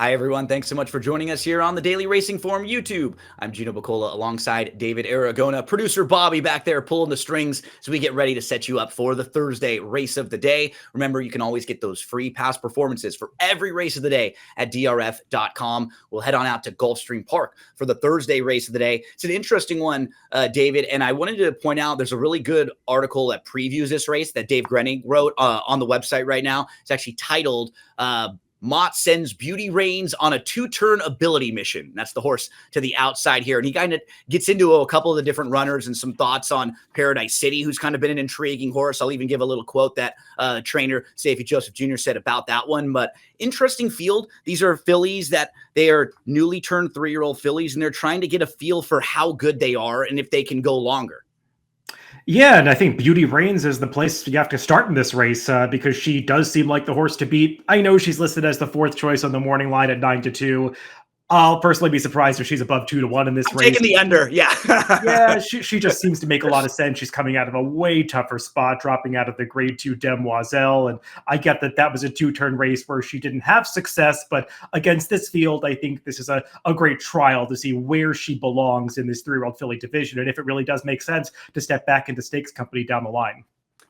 Hi, everyone. Thanks so much for joining us here on the Daily Racing Form YouTube. I'm Gino Buccola alongside David Aragona, producer Bobby back there pulling the strings as we get ready to set you up for the Thursday race of the day. Remember, you can always get those free past performances for every race of the day at DRF.com. We'll head on out to Gulfstream Park for the Thursday race of the day. It's an interesting one, David, and I wanted to point out there's a really good article that previews this race that Dave Grenning wrote on the website right now. It's actually titled Mott sends Beauty Reigns on a two-turn ability mission. That's the horse to the outside here. And he kind of gets into a couple of the different runners and some thoughts on Paradise City, who's kind of been an intriguing horse. I'll even give a little quote that trainer Safety Joseph Jr. said about that one. But interesting field. These are fillies that they are newly turned 3-year-old fillies, and they're trying to get a feel for how good they are and if they can go longer. Yeah, and I think Beauty Reigns is the place you have to start in this race because she does seem like the horse to beat. I know she's listed as the fourth choice on the morning line at 9-2. I'll personally be surprised if she's above 2-1 in this race. Taking the under, yeah. Yeah, she just seems to make a lot of sense. She's coming out of a way tougher spot, dropping out of the Grade 2 Demoiselle, and I get that was a two-turn race where she didn't have success, but against this field, I think this is a great trial to see where she belongs in this 3-year-old filly division, and if it really does make sense to step back into stakes company down the line.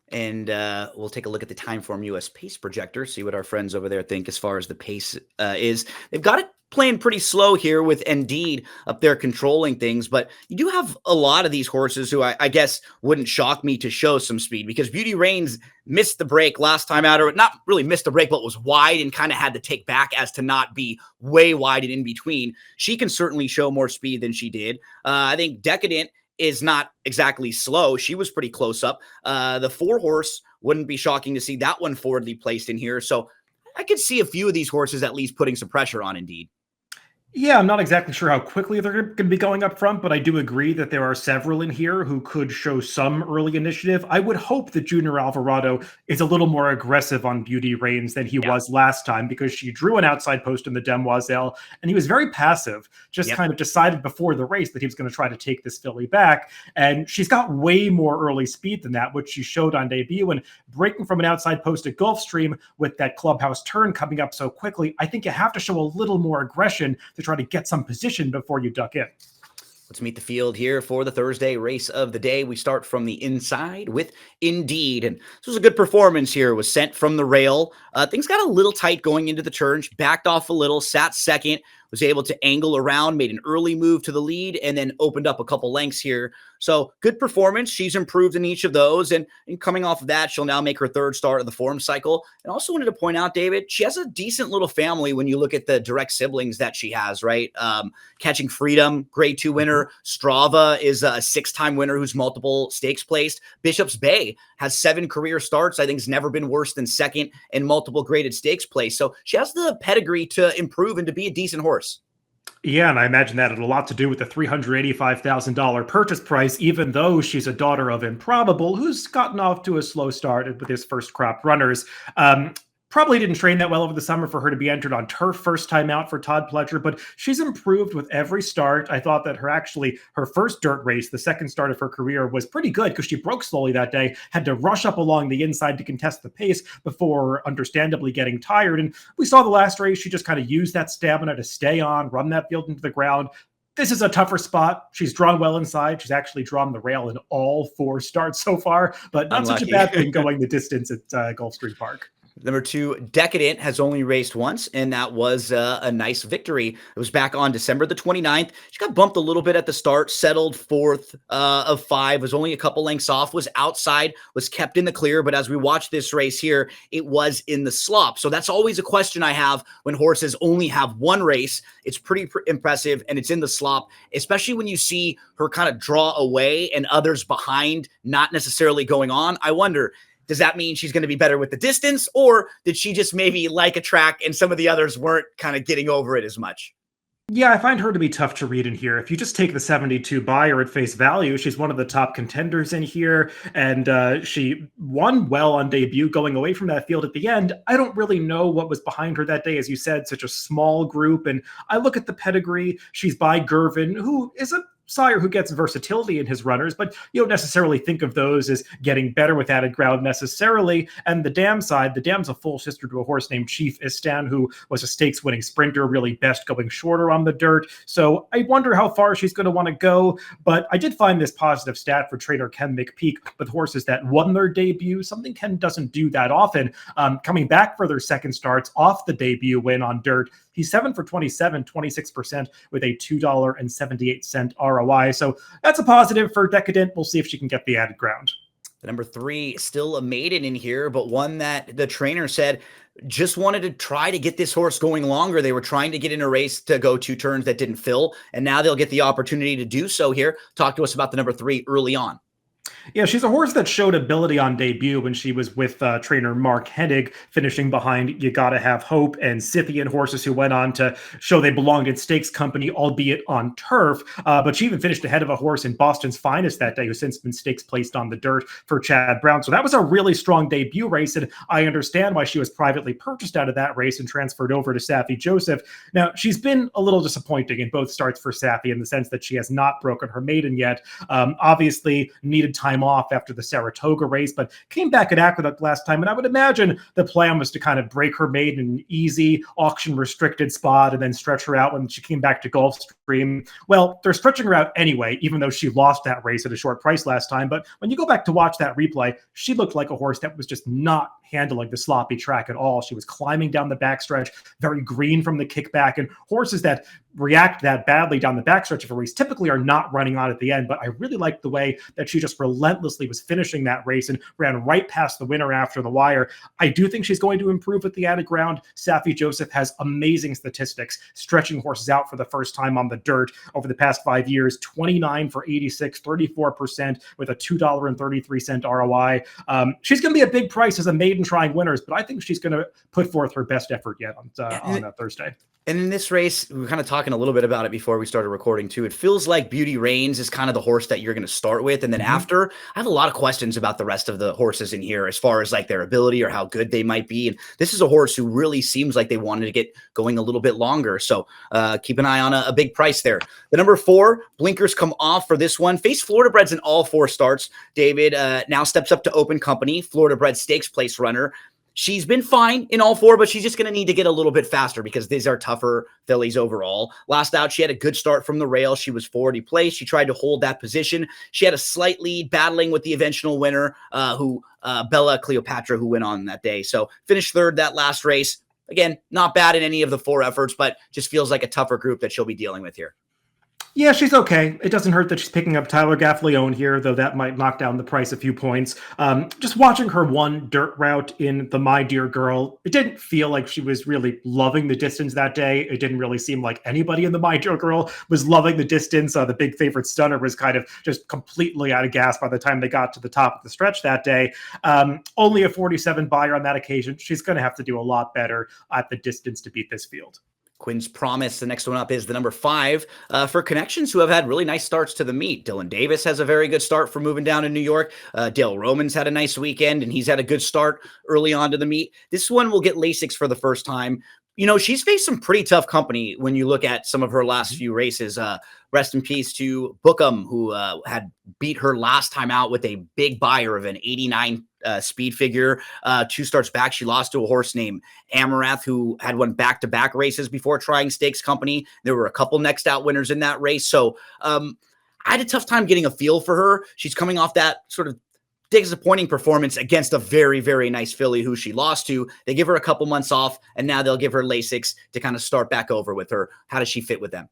And we'll take a look at the Timeform US pace projector, see what our friends over there think as far as the pace is. They've got it playing pretty slow here with Indeed up there controlling things, but you do have a lot of these horses who I guess wouldn't shock me to show some speed, because Beauty Reigns missed the break last time out, or not really missed the break, but was wide and kind of had to take back as to not be way wide and in between. She can certainly show more speed than she did. I think Decadent is not exactly slow. She was pretty close up. The 4-horse wouldn't be shocking to see that one forwardly placed in here. So I could see a few of these horses at least putting some pressure on Indeed. Yeah, I'm not exactly sure how quickly they're going to be going up front, but I do agree that there are several in here who could show some early initiative. I would hope that Junior Alvarado is a little more aggressive on Beauty Reigns than he was last time, because she drew an outside post in the Demoiselle, and he was very passive, just kind of decided before the race that he was going to try to take this filly back. And she's got way more early speed than that, which she showed on debut. And breaking from an outside post at Gulfstream with that clubhouse turn coming up so quickly, I think you have to show a little more aggression to try to get some position before you duck in. Let's meet the field here for the Thursday race of the day. We start from the inside with Indeed. And this was a good performance here. It was sent from the rail. Things got a little tight going into the turn. She backed off a little, sat second, was able to angle around, made an early move to the lead, and then opened up a couple lengths here. So good performance. She's improved in each of those. And coming off of that, she'll now make her third start of the form cycle. And also wanted to point out, David, she has a decent little family when you look at the direct siblings that she has, right? Catching Freedom, Grade 2 winner. Strava is a 6-time winner who's multiple stakes placed. Bishop's Bay has 7 career starts. I think has never been worse than second in multiple graded stakes place. So she has the pedigree to improve and to be a decent horse. Yeah, and I imagine that had a lot to do with the $385,000 purchase price, even though she's a daughter of Improbable, who's gotten off to a slow start with his first crop runners. Probably didn't train that well over the summer for her to be entered on turf first time out for Todd Pletcher, but she's improved with every start. I thought that her first dirt race, the second start of her career, was pretty good because she broke slowly that day, had to rush up along the inside to contest the pace before understandably getting tired. And we saw the last race, she just kind of used that stamina to stay on, run that field into the ground. This is a tougher spot. She's drawn well inside. She's actually drawn the rail in all 4 starts so far, but not such a bad thing going the distance at Gulfstream Park. Number 2, Decadent has only raced once, and that was a nice victory. It was back on December the 29th. She got bumped a little bit at the start, settled 4th of 5, was only a couple lengths off, was outside, was kept in the clear. But as we watch this race here, it was in the slop. So that's always a question I have when horses only have one race. It's pretty impressive, and it's in the slop, especially when you see her kind of draw away and others behind not necessarily going on. I wonder, does that mean she's going to be better with the distance, or did she just maybe like a track and some of the others weren't kind of getting over it as much? Yeah, I find her to be tough to read in here. If you just take the 72 buyer at face value, she's one of the top contenders in here, and she won well on debut going away from that field at the end. I don't really know what was behind her that day, as you said, such a small group, and I look at the pedigree. She's by Gervin, who is a sire who gets versatility in his runners, but you don't necessarily think of those as getting better with added ground necessarily. And the dam side, the dam's a full sister to a horse named Chief Istan, who was a stakes winning sprinter, really best going shorter on the dirt. So I wonder how far she's going to want to go. But I did find this positive stat for trainer Ken McPeak with horses that won their debut, something Ken doesn't do that often. Coming back for their second starts off the debut win on dirt, he's 7 for 27, 26% with a $2.78 ROI. So that's a positive for Decadent. We'll see if she can get the added ground. The number 3, still a maiden in here, but one that the trainer said just wanted to try to get this horse going longer. They were trying to get in a race to go 2 turns that didn't fill, and now they'll get the opportunity to do so here. Talk to us about the number 3 early on. Yeah, she's a horse that showed ability on debut when she was with trainer Mark Hennig, finishing behind You Gotta Have Hope and Scythian, horses who went on to show they belonged in stakes company, albeit on turf. But she even finished ahead of a horse in Boston's Finest that day, who's since been stakes placed on the dirt for Chad Brown. So that was a really strong debut race, and I understand why she was privately purchased out of that race and transferred over to Saffie Joseph. Now, she's been a little disappointing in both starts for Saffie in the sense that she has not broken her maiden yet. Obviously, needed time off after the Saratoga race, but came back at Aqueduct last time. And I would imagine the plan was to kind of break her maiden in an easy auction restricted spot and then stretch her out when she came back to Gulfstream. Well, they're stretching her out anyway, even though she lost that race at a short price last time. But when you go back to watch that replay, she looked like a horse that was just not handling the sloppy track at all. She was climbing down the backstretch, very green from the kickback, and horses that react that badly down the backstretch of a race typically are not running on at the end. But I really liked the way that she just relentlessly was finishing that race and ran right past the winner after the wire. I do think she's going to improve with the added ground. Saffie Joseph has amazing statistics, stretching horses out for the first time on the dirt over the past 5 years, 29 for 86, 34% with a $2.33 ROI. She's going to be a big price as a maiden trying winners, but I think she's going to put forth her best effort yet on Thursday. And in this race, we were kind of talking a little bit about it before we started recording too. It feels like Beauty Reigns is kind of the horse that you're going to start with. And then after, I have a lot of questions about the rest of the horses in here as far as like their ability or how good they might be. And this is a horse who really seems like they wanted to get going a little bit longer. So keep an eye on a big price there. The number 4, blinkers come off for this one. Faced Florida Breds in all 4 starts. David now steps up to open company, Florida Bred stakes place runner. She's been fine in all 4, but she's just going to need to get a little bit faster because these are tougher fillies overall. Last out, she had a good start from the rail. She was 40 place. She tried to hold that position. She had a slight lead battling with the eventual winner, Bella Cleopatra, who went on that day. So finished 3rd that last race. Again, not bad in any of the 4 efforts, but just feels like a tougher group that she'll be dealing with here. Yeah, she's okay. It doesn't hurt that she's picking up Tyler Gaffleone here, though that might knock down the price a few points. Just watching her one dirt route in the My Dear Girl, it didn't feel like she was really loving the distance that day. It didn't really seem like anybody in the My Dear Girl was loving the distance. The big favorite Stunner was kind of just completely out of gas by the time they got to the top of the stretch that day. Only a 47 buyer on that occasion. She's going to have to do a lot better at the distance to beat this field. Quinn's Promise. The next one up is the number 5 for connections who have had really nice starts to the meet. Dylan Davis has a very good start for moving down to New York. Dale Romans had a nice weekend, and he's had a good start early on to the meet. This one will get Lasix for the first time. You know, she's faced some pretty tough company when you look at some of her last few races. Rest in peace to Bookham, who had beat her last time out with a big buyer of an 89 speed figure. 2 starts back, she lost to a horse named Amarath, who had won back-to-back races before trying stakes company. There were a couple next out winners in that race. So I had a tough time getting a feel for her. She's coming off that sort of disappointing performance against a very, very nice filly who she lost to. They give her a couple months off, and now they'll give her Lasix to kind of start back over with her. How does she fit with them?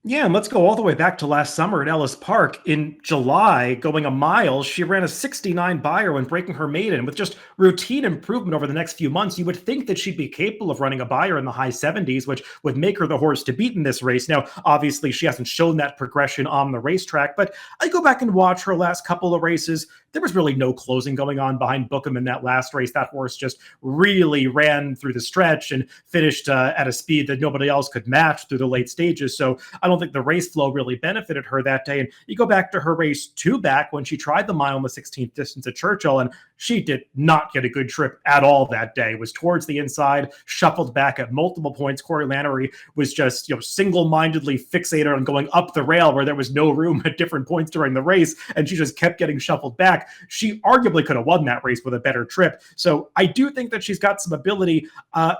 Yeah, and let's go all the way back to last summer at Ellis Park. In July, going a mile, she ran a 69 buyer when breaking her maiden. With just routine improvement over the next few months, you would think that she'd be capable of running a buyer in the high 70s, which would make her the horse to beat in this race. Now, obviously, she hasn't shown that progression on the racetrack, but I go back and watch her last couple of races. there was really no closing going on behind Bookham in that last race. That horse just really ran through the stretch and finished at a speed that nobody else could match through the late stages. So I don't think the race flow really benefited her that day. And you go back to her race 2 back when she tried the mile in the 16th distance at Churchill, and she did not get a good trip at all that day. It was towards the inside, shuffled back at multiple points. Corey Lanerie was just, single-mindedly fixated on going up the rail where there was no room at different points during the race, and she just kept getting shuffled back. She arguably could have won that race with a better trip. So I do think that she's got some ability.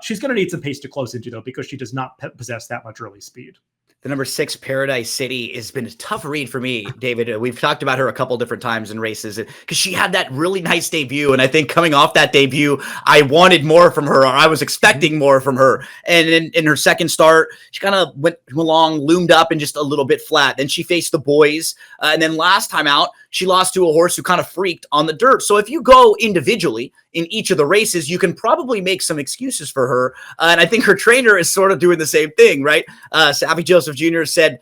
She's going to need some pace to close into, though, because she does not possess that much early speed. The number 6 Paradise City has been a tough read for me, David. We've talked about her a couple different times in races because she had that really nice debut. And I think coming off that debut, I wanted more from her, or I was expecting more from her. And in her second start, she kind of went along, loomed up and just a little bit flat. Then she faced the boys. And then last time out, she lost to a horse who kind of freaked on the dirt. So if you go individually in each of the races, you can probably make some excuses for her. And I think her trainer is sort of doing the same thing, right? Savvy Joseph Jr. said,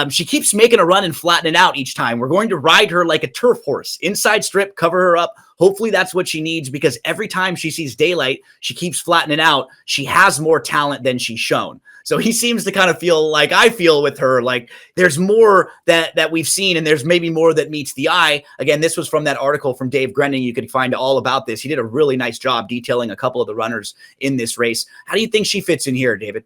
she keeps making a run and flattening out each time. We're going to ride her like a turf horse. Inside strip, cover her up. Hopefully that's what she needs, because every time she sees daylight, she keeps flattening out. She has more talent than she's shown. So he seems to kind of feel like I feel with her, like there's more that we've seen, and there's maybe more that meets the eye. Again, this was from that article from Dave Grenning. You can find all about this. He did a really nice job detailing a couple of the runners in this race. How do you think she fits in here, David?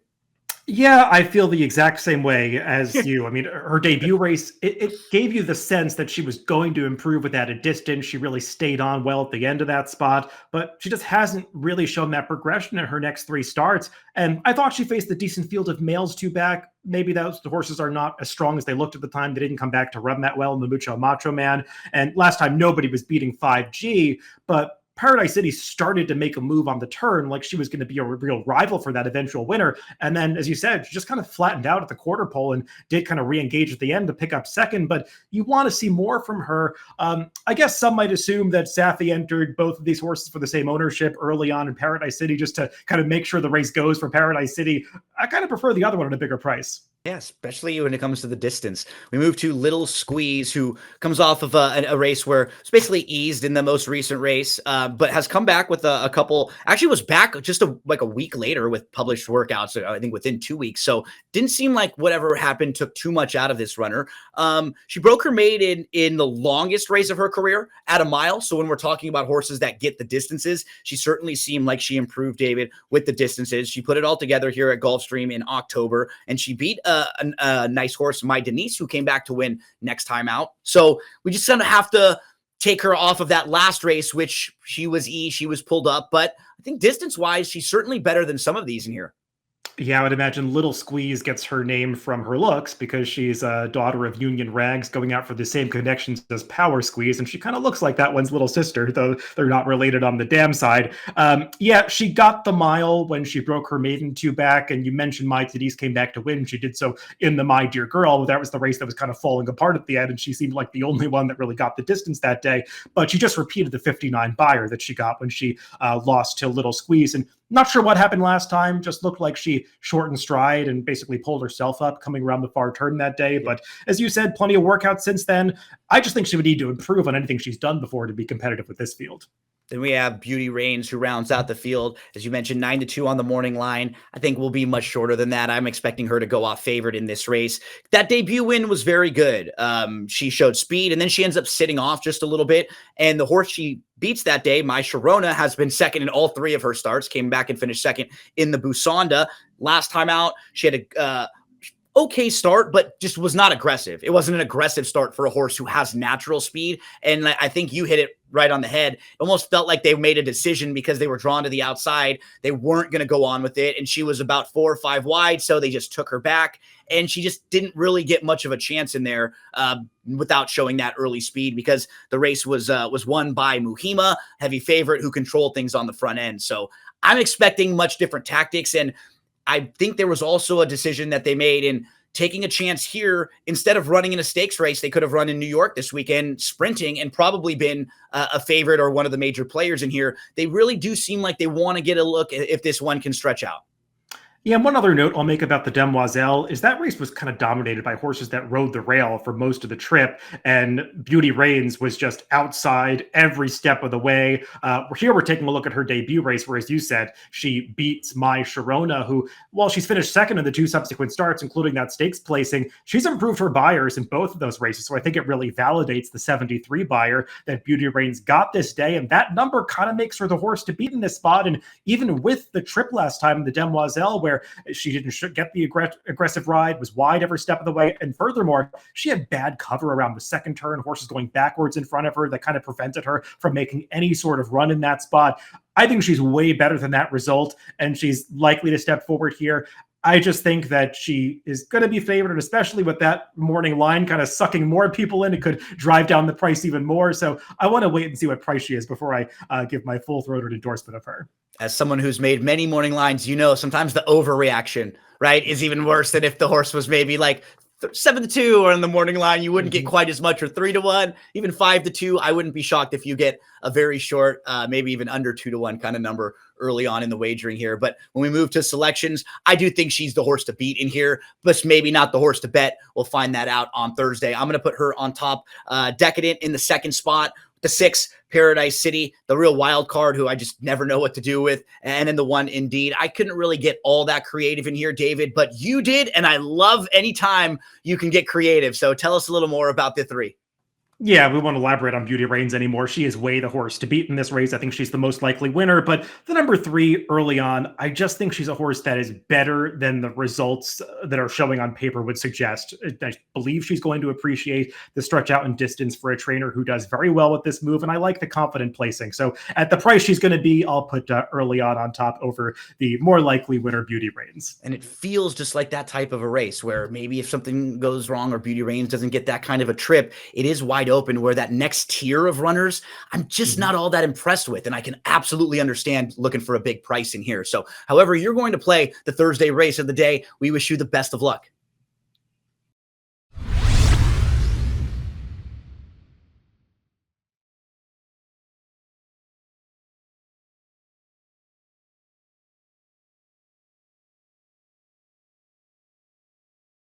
Yeah, I feel the exact same way as you. I mean, her debut race, it gave you the sense that she was going to improve with that at distance. She really stayed on well at the end of that spot, but she just hasn't really shown that progression in her next 3 starts. And I thought she faced a decent field of males 2 back. Maybe the horses are not as strong as they looked at the time. They didn't come back to run that well in the Mucho Macho Man. And last time, nobody was beating 5G, but Paradise City started to make a move on the turn, like she was going to be a real rival for that eventual winner. And then, as you said, she just kind of flattened out at the quarter pole and did kind of re-engage at the end to pick up second. But you want to see more from her. I guess some might assume that Safi entered both of these horses for the same ownership early on in Paradise City, just to kind of make sure the race goes for Paradise City. I kind of prefer the other one at a bigger price. Yeah, especially when it comes to the distance. We move to Little Squeeze, who comes off of a race where it's basically eased in the most recent race, but has come back with a couple. Actually, was back just like a week later with published workouts. I think within 2 weeks. So didn't seem like whatever happened took too much out of this runner. She broke her maiden in the longest race of her career at a mile. So when we're talking about horses that get the distances, she certainly seemed like she improved, David, with the distances. She put it all together here at Gulfstream in October, and she beat a nice horse, My Denise, who came back to win next time out. So we just kind of have to take her off of that last race, which she was pulled up. But I think distance-wise, she's certainly better than some of these in here. Yeah, I would imagine Little Squeeze gets her name from her looks because she's a daughter of Union Rags going out for the same connections as Power Squeeze, and she kind of looks like that one's little sister, though they're not related on the dam side. Yeah, she got the mile when she broke her maiden 2 back, and you mentioned My Denise came back to win. She did so in the My Dear Girl. That was the race that was kind of falling apart at the end, and she seemed like the only one that really got the distance that day. But she just repeated the 59 buyer that she got when she lost to Little Squeeze, and not sure what happened last time. Just looked like she shortened stride and basically pulled herself up coming around the far turn that day. But as you said, plenty of workouts since then. I just think she would need to improve on anything she's done before to be competitive with this field. Then we have Beauty Reigns, who rounds out the field. As you mentioned, 9-2 on the morning line. I think will be much shorter than that. I'm expecting her to go off favored in this race. That debut win was very good. She showed speed, and then she ends up sitting off just a little bit. And the horse she beats that day, My Sharona, has been second in all 3 of her starts, came back and finished second in the Busanda. Last time out, she had a okay start, but just was not aggressive. It wasn't an aggressive start for a horse who has natural speed. And I think you hit it right on the head. It almost felt like they made a decision because they were drawn to the outside. They weren't going to go on with it. And she was about 4 or 5 wide. So they just took her back, and she just didn't really get much of a chance in there without showing that early speed, because the race was won by Muhima, heavy favorite, who controlled things on the front end. So I'm expecting much different tactics. And I think there was also a decision that they made in taking a chance here. Instead of running in a stakes race, they could have run in New York this weekend, sprinting, and probably been a favorite or one of the major players in here. They really do seem like they want to get a look if this one can stretch out. Yeah, and one other note I'll make about the Demoiselle is that race was kind of dominated by horses that rode the rail for most of the trip, and Beauty Reigns was just outside every step of the way. Here we're taking a look at her debut race, where, as you said, she beats My Sharona, who, while she's finished second in the 2 subsequent starts, including that stakes placing, she's improved her buyers in both of those races. So I think it really validates the 73 buyer that Beauty Reigns got this day, and that number kind of makes her the horse to beat in this spot. And even with the trip last time, the Demoiselle, where she didn't get the aggressive ride, was wide every step of the way. And furthermore, she had bad cover around the second turn, horses going backwards in front of her that kind of prevented her from making any sort of run in that spot. I think she's way better than that result, and she's likely to step forward here. I just think that she is going to be favored, and especially with that morning line kind of sucking more people in, it could drive down the price even more. So I want to wait and see what price she is before I give my full-throated endorsement of her. As someone who's made many morning lines, sometimes the overreaction, right, is even worse than if the horse was maybe like 7-2 or in the morning line, you wouldn't get quite as much, or 3-1, even 5-2. I wouldn't be shocked if you get a very short, maybe even under 2-1 kind of number early on in the wagering here. But when we move to selections, I do think she's the horse to beat in here, but maybe not the horse to bet. We'll find that out on Thursday. I'm going to put her on top. Decadent in the second spot. The 6, Paradise City, the real wild card who I just never know what to do with. And then the 1, Indeed. I couldn't really get all that creative in here, David, but you did. And I love any time you can get creative. So tell us a little more about the 3. Yeah, we won't elaborate on Beauty Reigns anymore. She is way the horse to beat in this race. I think she's the most likely winner. But the number 3 early on, I just think she's a horse that is better than the results that are showing on paper would suggest. I believe she's going to appreciate the stretch out and distance for a trainer who does very well with this move. And I like the confident placing. So at the price she's going to be, I'll put early on top over the more likely winner, Beauty Reigns. And it feels just like that type of a race where maybe if something goes wrong or Beauty Reigns doesn't get that kind of a trip, it is wide open, where that next tier of runners, I'm just not all that impressed with. And I can absolutely understand looking for a big pricing here. So however you're going to play the Thursday race of the day, we wish you the best of luck.